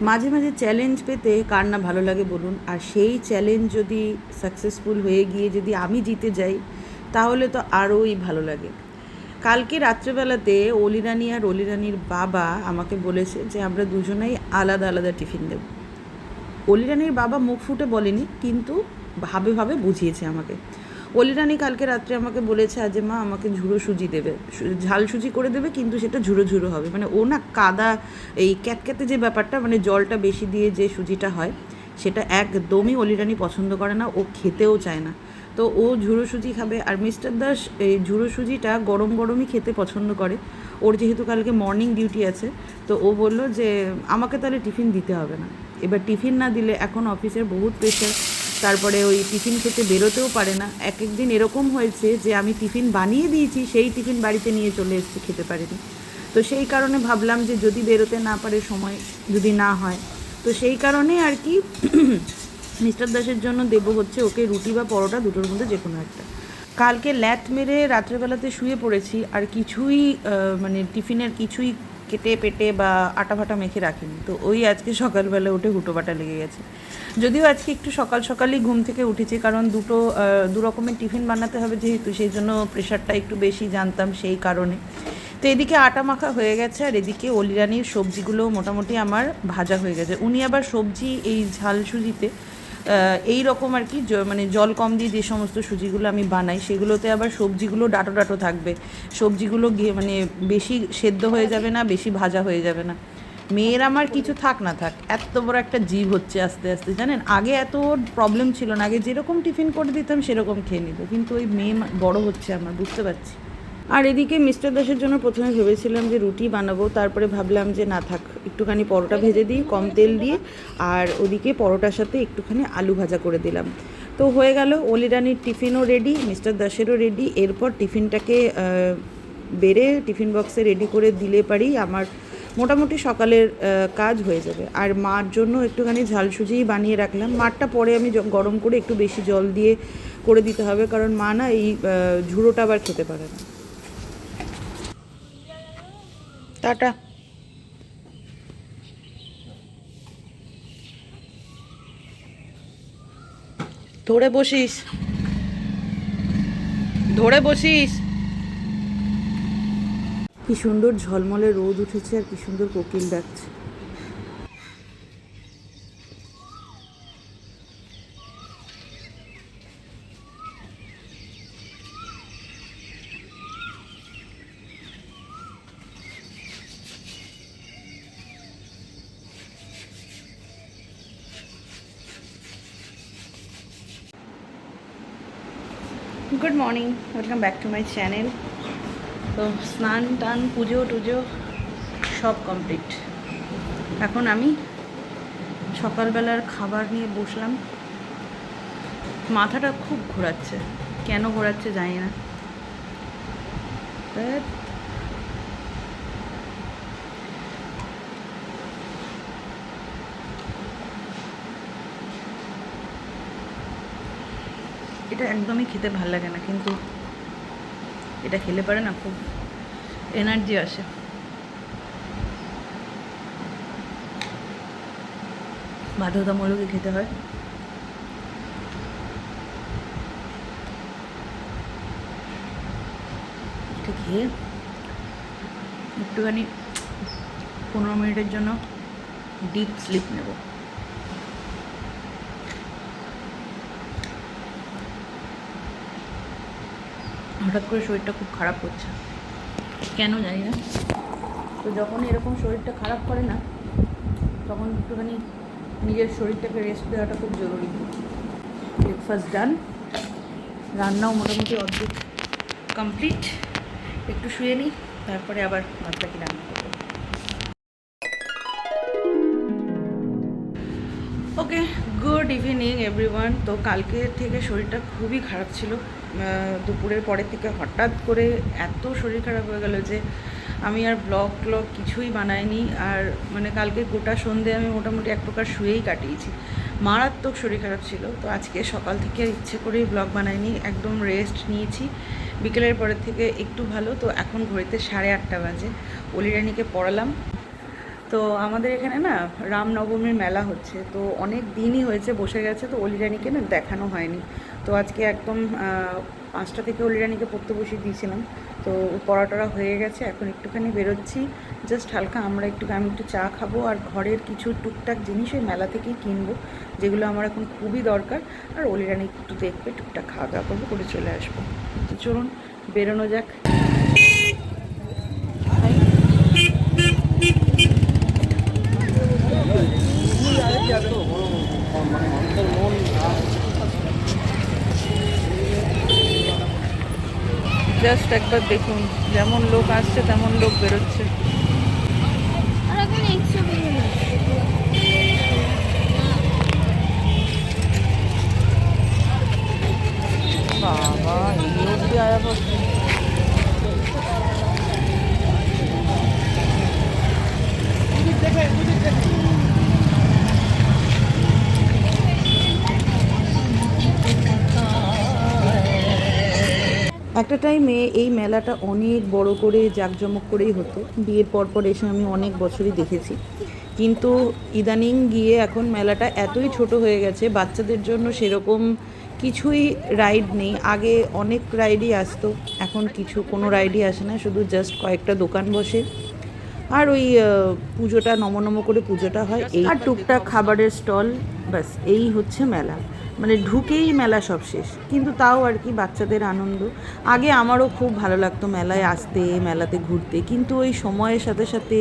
মাঝে মাঝে চ্যালেঞ্জ পেতে কার না ভালো লাগে বলুন। আর সেই চ্যালেঞ্জ যদি সাকসেসফুল হয়ে গিয়ে যদি আমি জিতে যাই তাহলে তো আরোই ভালো লাগে। কালকে রাত্রেবেলাতে অলিরানি আর অলিরানির বাবা আমাকে বলেছে যে আমরা দুজনেই আলাদা আলাদা টিফিন দেব। অলিরানির বাবা মুখ ফুটে বলেনি, কিন্তু ভাবে ভাবে বুঝিয়েছে আমাকে। অলিরানি কালকে রাত্রে আমাকে বলেছে আজ মা আমাকে ঝুড়ো সুজি দেবে, ঝাল সুজি করে দেবে, কিন্তু সেটা ঝুড়ো ঝুড়ো হবে। মানে ও না কাদা এই ক্যাতক্যাতে যে ব্যাপারটা, মানে জলটা বেশি দিয়ে যে সুজিটা হয় সেটা একদমই অলিরানি পছন্দ করে না, ও খেতেও চায় না। তো ও ঝুড়ো সুজি খাবে। আর মিস্টার দাস এই ঝুড়ো সুজিটা গরম গরমই খেতে পছন্দ করে। ওর যেহেতু কালকে মর্নিং ডিউটি আছে, তো ও বলল যে আমাকে তাহলে টিফিন দিতে হবে না। এবার টিফিন না দিলে এখন অফিসের বহুত প্রেশার, তারপরে ওই টিফিন খেতে বেরোতেও পারে না। এক একদিন এরকম হয়েছে যে আমি টিফিন বানিয়ে দিয়েছি, সেই টিফিন বাড়িতে নিয়ে চলে এসেছি, খেতে পারিনি। তো সেই কারণে ভাবলাম যে যদি বেরোতে না পারে, সময় যদি না হয়, তো সেই কারণে আর কি মিস্টার দাসের জন্য দেবো হচ্ছে ওকে রুটি বা পরোটা, দুটোর মধ্যে যে কোনো একটা। কালকে ল্যাট মেরে রাত্রেবেলাতে শুয়ে পড়েছি, আর কিছুই মানে টিফিনের কিছুই কেটে পেটে বা আটা ফাটা মেখে রাখিনি। তো ওই আজকে সকালবেলা উঠে হুটোপাটা লেগে গেছে। যদিও আজকে একটু সকাল সকালই ঘুম থেকে উঠেছি, কারণ দু রকমের টিফিন বানাতে হবে যেহেতু, সেই জন্য প্রেশারটা একটু বেশি জানতাম, সেই কারণে। তো এদিকে আটা মাখা হয়ে গেছে, আর এদিকে অলিরানির সবজিগুলো মোটামুটি আমার ভাজা হয়ে গেছে। উনি আবার সবজি এই ঝাল সুজিতে এই রকম আর কি, মানে জল কম দিয়ে যে সমস্ত সুজিগুলো আমি বানাই সেগুলোতে আবার সবজিগুলো ডাটো ডাটো থাকবে, সবজিগুলো গিয়ে মানে বেশি সেদ্ধ হয়ে যাবে না, বেশি ভাজা হয়ে যাবে না। মেয়ের আমার কিছু থাক না থাক, এত বড় একটা জীব হচ্ছে আস্তে আস্তে, জানেন। আগে এত প্রবলেম ছিল না, আগে যেরকম টিফিন করে দিতাম সেরকম খেয়ে নিত, কিন্তু ওই মেয়ে বড় হচ্ছে আমার, বুঝতে পারছি। আর এদিকে মিস্টার দাসের জন্য প্রথমে ভেবেছিলাম যে রুটি বানাবো, তারপরে ভাবলাম যে না থাক, একটুখানি পরোটা ভেজে দিই কম তেল দিয়ে, আর ওদিকে পরোটার সাথে একটুখানি আলু ভাজা করে দিলাম। তো হয়ে গেল, অলিরানির টিফিনও রেডি, মিস্টার দাসেরও রেডি। এরপর টিফিনটাকে বেড়ে টিফিন বক্সে রেডি করে দিলে পারেই আমার মোটামুটি সকালের কাজ হয়ে যাবে। আর মার জন্য একটুখানি ঝাল সুজিই বানিয়ে রাখলাম। মারটা পরে আমি গরম করে একটু বেশি জল দিয়ে করে দিতে হবে, কারণ মা না এই ঝুড়োটা আবার খেতে পারে না। টাটা। ধরে বসিস, ধরে বসিস। কি সুন্দর ঝলমলে রোদ উঠেছে, আর কি সুন্দর কোকিল ডাকছে। Good morning, welcome back to my channel. তো স্নান টান পুজো টুজো সব কমপ্লিট। এখন আমি সকালবেলার খাবার নিয়ে বসলাম। মাথাটা খুব ঘোরাচ্ছে, কেন ঘোরাচ্ছে জানি না। এটা একদমই খেতে ভাল লাগে না, কিন্তু এটা খেলে পারে না খুব এনার্জি আসে। বাধ্যতামূলকই খেতে হয়। এটা খেয়ে একটুখানি 15 মিনিটের জন্য ডিপ স্লিপ নেব। হঠাৎ করে শরীরটা খুব খারাপ করছে, কেন জানি না। তো যখন এরকম শরীরটা খারাপ করে না, তখন একটুখানি নিজের শরীরটাকে রেস্ট দেওয়াটা খুব জরুরি। ব্রেকফাস্ট ডান, রান্নাও মোটামুটি অর্ধেক কমপ্লিট। একটু শুয়ে নিই, তারপরে আবার বাদবাকি রান্না করবো। ওকে, গুড ইভিনিং এভরিওয়ান। তো কালকে থেকে শরীরটা খুবই খারাপ ছিল। দুপুরের পরের থেকে হঠাৎ করে এত শরীর খারাপ হয়ে গেল যে আমি আর ব্লগ কিছুই বানাইনি। আর মানে কালকে গোটা সন্ধে আমি মোটামুটি এক প্রকার শুয়েই কাটিয়েছি, মারাত্মক শরীর খারাপ ছিল। তো আজকে সকাল থেকে ইচ্ছে করেই ব্লগ বানাইনি, একদম রেস্ট নিয়েছি। বিকেলের পরের থেকে একটু ভালো। তো এখন ঘড়িতে 8:30 বাজে। অলিরানিকে পড়ালাম, তো আমাদের এখানে না রামনবমীর মেলা হচ্ছে, তো অনেক দিনই হয়েছে বসে গেছে, তো অলিরানিকে না দেখানো হয়নি। তো আজকে একদম 5টা থেকে অলিরানিকে পড়তে বসিয়ে দিয়েছিলাম। তো পড়াটরা হয়ে গেছে, এখন একটুখানি বেরোচ্ছি জাস্ট হালকা। আমি একটু চা খাবো আর ঘরের কিছু টুকটাক জিনিস ওই মেলা থেকেই কিনবো, যেগুলো আমার এখন খুবই দরকার। আর অলিরানি একটু দেখবে, টুকটাক খাওয়া দাওয়া করবো, করে চলে আসবো। তো চলুন বেরোনো যাক। জাস্ট একবার দেখুন, যেমন লোক আসছে তেমন লোক বেরোচ্ছে। বাবা, এই অবধি আয়া পড়ছে। একটা টাইমে এই মেলাটা অনেক বড় করে জাঁকজমক করেই হতো, বিয়ের পর এসে আমি অনেক বছরই দেখেছি। কিন্তু ইদানিং গিয়ে এখন মেলাটা এতই ছোট হয়ে গেছে, বাচ্চাদের জন্য সেরকম কিছুই রাইড নেই। আগে অনেক রাইডই আসতো, এখন কোনো রাইডই আসে না, শুধু জাস্ট কয়েকটা দোকান বসে। আর ওই পুজোটা নম করে পুজোটা হয়, এই আর টুকটাক খাবারের স্টল, ব্যাস এই হচ্ছে মেলা। মানে ঢুকেই মেলা সব শেষ, কিন্তু তাও আর কি বাচ্চাদের আনন্দ। আগে আমারও খুব ভালো লাগতো মেলায় আসতে, মেলাতে ঘুরতে, কিন্তু ওই সময়ের সাথে সাথে,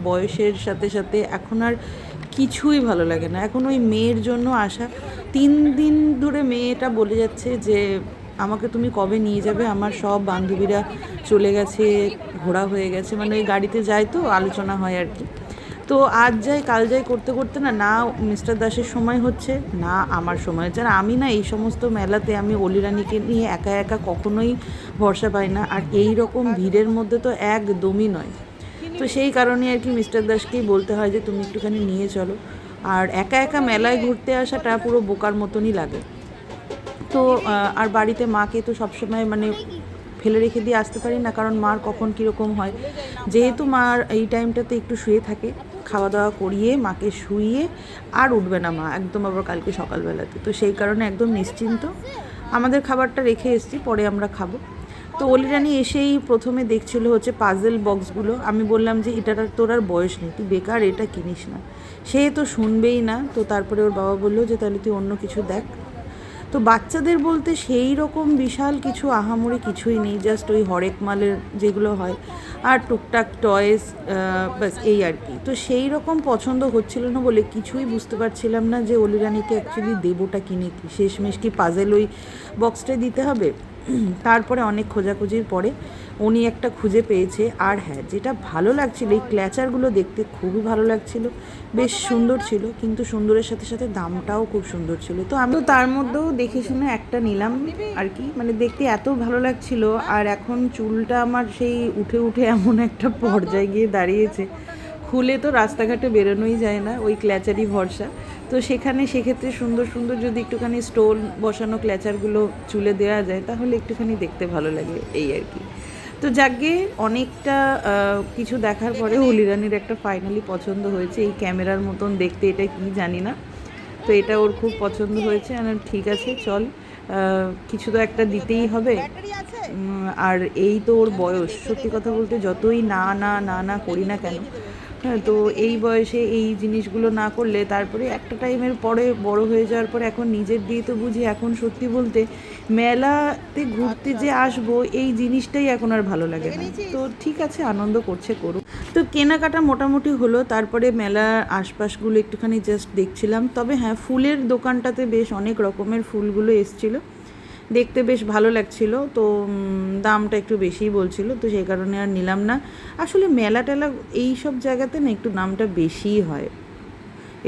বয়সের সাথে সাথে এখন আর কিছুই ভালো লাগে না। এখন ওই মেয়ের জন্য আসা, 3 দিন ধরে মেয়েটা বলে যাচ্ছে যে আমাকে তুমি কবে নিয়ে যাবে, আমার সব বান্ধবীরা চলে গেছে, ঘোরা হয়ে গেছে, মানে ওই গাড়িতে যায় তো আলোচনা হয় আর কি। তো আজ যাই কাল যাই করতে করতে না মিস্টার দাসের সময় হচ্ছে, না আমার সময় হচ্ছে। আর আমি না এই সমস্ত মেলাতে আমি অলিরানিকে নিয়ে একা একা কখনোই ভরসা পাই না, আর এই রকম ভিড়ের মধ্যে তো একদমই নয়। তো সেই কারণে আর কি মিস্টার দাসকেই বলতে হয় যে তুমি একটুখানি নিয়ে চলো। আর একা একা মেলায় ঘুরতে আসাটা পুরো বোকার মতনই লাগে। তো আর বাড়িতে মাকে তো সবসময় মানে ফেলে রেখে দিয়ে আসতে পারি না, কারণ মার কখন কীরকম হয়। যেহেতু মার এই টাইমটাতে একটু শুয়ে থাকে, খাওয়া দাওয়া করিয়ে মাকে শুইয়ে আর উঠবে না মা একদম, আবার কালকে সকালবেলাতে। তো সেই কারণে একদম নিশ্চিন্ত, আমাদের খাবারটা রেখে এসেছি, পরে আমরা খাবো। তো অলিরানি এসেই প্রথমে দেখছিল হচ্ছে পাজেল বক্সগুলো। আমি বললাম যে এটা তোর আর বয়স নেই, তুই বেকার এটা কিনিস না। সে তো শুনবেই না। তো তারপরে ওর বাবা বললো যে তাহলে তুই অন্য কিছু দেখ। তো বাচ্চাদের বলতে সেই রকম বিশাল কিছু আহামরি কিছুই নেই, জাস্ট ওই হরেক মালের যেগুলো হয় আর টুকটাক টয়েস, ব্যাস এই আর কি। তো সেই রকম পছন্দ হচ্ছিল না বলে কিছুই বুঝতে পারছিলাম না যে অলিরানিকে অ্যাকচুয়ালি দেবোটা কিনে কি, শেষমেশ কি পাজেল ওই বক্সটাই দিতে হবে। তারপরে অনেক খোঁজাখুঁজির পরে উনি একটা খুঁজে পেয়েছে। আর হ্যাঁ, যেটা ভালো লাগছিল, এই ক্ল্যাচারগুলো দেখতে খুবই ভালো লাগছিল, বেশ সুন্দর ছিল, কিন্তু সুন্দরের সাথে সাথে দামটাও খুব সুন্দর ছিল। তো আমি তার মধ্যেও দেখে শুনে একটা নিলাম আর কি, মানে দেখতে এত ভালো লাগছিল। আর এখন চুলটা আমার সেই উঠে উঠে এমন একটা পর্যায়ে গিয়ে দাঁড়িয়েছে, খুলে তো রাস্তাঘাটে বেরোনোই যায় না, ওই ক্ল্যাচারই ভরসা। তো সেক্ষেত্রে সুন্দর সুন্দর যদি একটুখানি স্টোন বসানো ক্ল্যাচারগুলো চুলে দেওয়া যায়, তাহলে একটুখানি দেখতে ভালো লাগে, এই আর কি। তো যাকে অনেকটা কিছু দেখার পরে অলিরানির একটা ফাইনালি পছন্দ হয়েছে, এই ক্যামেরার মতন দেখতে, এটা কি জানি না। তো এটা ওর খুব পছন্দ হয়েছে। ঠিক আছে চল, কিছু তো একটা দিতেই হবে। আর এই তো ওর বয়স, সত্যি কথা বলতে যতই না না না না করি না কেন, হ্যাঁ, তো এই বয়সে এই জিনিসগুলো না করলে তারপরে একটা টাইমের পরে বড় হয়ে যাওয়ার পরে এখন নিজের দিয়ে তো বুঝি, এখন সত্যি বলতে মেলাতে ঘুরতে যে আসবো এই জিনিসটাই এখন আর ভালো লাগে না। তো ঠিক আছে, আনন্দ করছে করুক। তো কেনাকাটা মোটামুটি হলো, তারপরে মেলার আশপাশগুলো একটুখানি জাস্ট দেখছিলাম। তবে হ্যাঁ, ফুলের দোকানটাতে বেশ অনেক রকমের ফুলগুলো এসছিলো, দেখতে বেশ ভালো লাগছিল। তো দামটা একটু বেশিই বলছিল, তো সেই কারণে আর নিলাম না। আসলে মেলা টেলা এই সব জায়গাতে না একটু দামটা বেশিই হয়,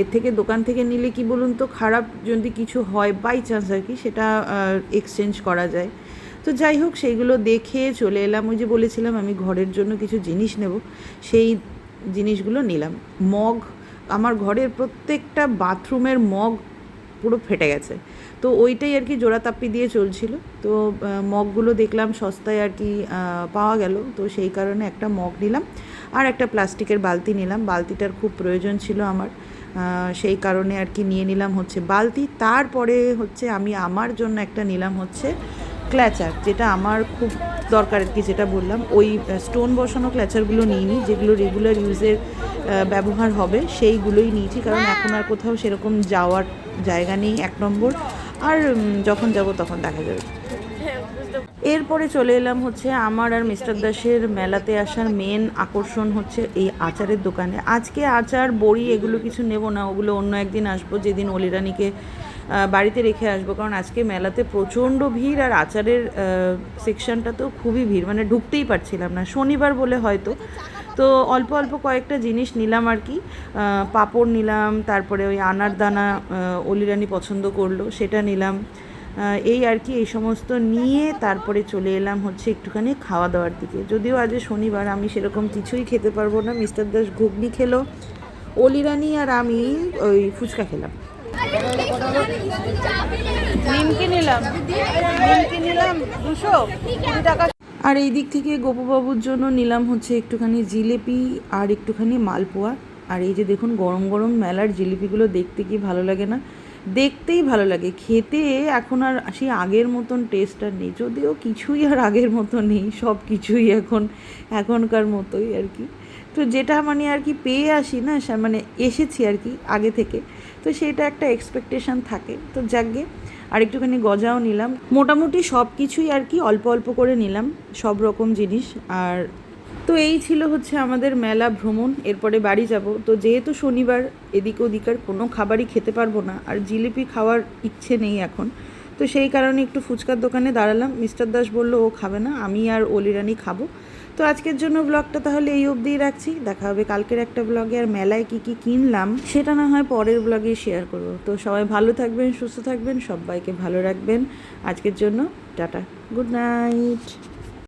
এর থেকে দোকান থেকে নিলে কি বলুন তো, খারাপ যদি কিছু হয় বাই চান্স আর কি, সেটা এক্সচেঞ্জ করা যায়। তো যাই হোক, সেইগুলো দেখে চলে এলাম। ওই যে বলেছিলাম আমি ঘরের জন্য কিছু জিনিস নেব, সেই জিনিসগুলো নিলাম। মগ, আমার ঘরের প্রত্যেকটা বাথরুমের মগ পুরো ফেটে গেছে, তো ওইটাই আর কি জোড়াতাপ্পি দিয়ে চলছিল। তো মগগুলো দেখলাম সস্তায় আর কি পাওয়া গেল, তো সেই কারণে একটা মগ নিলাম। আর একটা প্লাস্টিকের বালতি নিলাম, বালতিটার খুব প্রয়োজন ছিল আমার, সেই কারণে আর কি নিয়ে নিলাম হচ্ছে বালতি। তারপরে হচ্ছে আমি আমার জন্য একটা নিলাম হচ্ছে ক্ল্যাচার, যেটা আমার খুব দরকার আর কি, যেটা বললাম ওই স্টোন বসানো ক্ল্যাচারগুলো নিইনি, যেগুলো রেগুলার ইউজের ব্যবহার হবে সেইগুলোই নিয়েছি, কারণ এখন আর কোথাও সেরকম যাওয়ার জায়গা নেই 1 নম্বর, আর যখন যাব তখন দেখা যাবে। এরপরে চলে এলাম হচ্ছে আমার আর মিস্টার দাসের মেলাতে আসার মেন আকর্ষণ হচ্ছে এই আচারের দোকানে। আজকে আচার বড়ি এগুলো কিছু নেব না, ওগুলো অন্য একদিন আসবো, যেদিন অলিরানিকে বাড়িতে রেখে আসবো, কারণ আজকে মেলাতে প্রচণ্ড ভিড়, আর আচারের সেকশনটা তো খুবই ভিড়, মানে ঢুকতেই পারছিলাম না, শনিবার বলে হয়তো। তো অল্প অল্প কয়েকটা জিনিস নিলাম আর কি, পাঁপড় নিলাম, তারপরে ওই আনার দানা অলিরানি পছন্দ করলো সেটা নিলাম, এই আর কি। এই সমস্ত নিয়ে তারপরে চলে এলাম হচ্ছে একটুখানি খাওয়া দাওয়ার দিকে। যদিও আজ শনিবার, আমি সেরকম কিছুই খেতে পারবো না। মিস্টার দাস ঘুগনি খেলো, অলিরানি আর আমি ওই ফুচকা খেলাম। নিমকি নিলাম 220 টাকা। আর এই দিক থেকে গোপুবাবুর জন্য নিলাম হচ্ছে একটুখানি জিলিপি আর একটুখানি মালপোয়া। আর এই যে দেখুন গরম গরম মেলার জিলিপিগুলো দেখতে কি ভালো লাগে না, দেখতেই ভালো লাগে, খেতে এখন আর সেই আগের মতন টেস্ট আর নেই, যদিও কিছুই আর আগের মতো নেই, সব কিছুই এখনকার মতোই আর কি। তো যেটা মানে আর কি পেয়ে আসি না, মানে এসেছি আর কি আগে থেকে, তো সেটা একটা এক্সপেকটেশান থাকে, তো যাকগে। আর একটুখানি গজাও নিলাম, মোটামুটি সব কিছুই আর কি অল্প অল্প করে নিলাম, সব রকম জিনিস। আর তো এই ছিল হচ্ছে আমাদের মেলা ভ্রমণ। এরপরে বাড়ি যাব, তো যেহেতু শনিবার এদিক ওদিকার কোনো খাবারই খেতে পারবো না, আর জিলিপি খাওয়ার ইচ্ছে নেই এখন, তো সেই কারণে একটু ফুচকার দোকানে দাঁড়ালাম। মিস্টার দাস বললো ও খাবে না, আমি আর অলিরানি খাবো। তো আজকের জন্য ব্লগটা তাহলে এই অবধিই রাখছি, দেখা হবে কালকের একটা ব্লগে। আর মেলায় কী কী কিনলাম সেটা না হয় পরের ব্লগে শেয়ার করবো। তো সবাই ভালো থাকবেন, সুস্থ থাকবেন, সবাইকে ভালো রাখবেন। আজকের জন্য টাটা, গুড নাইট।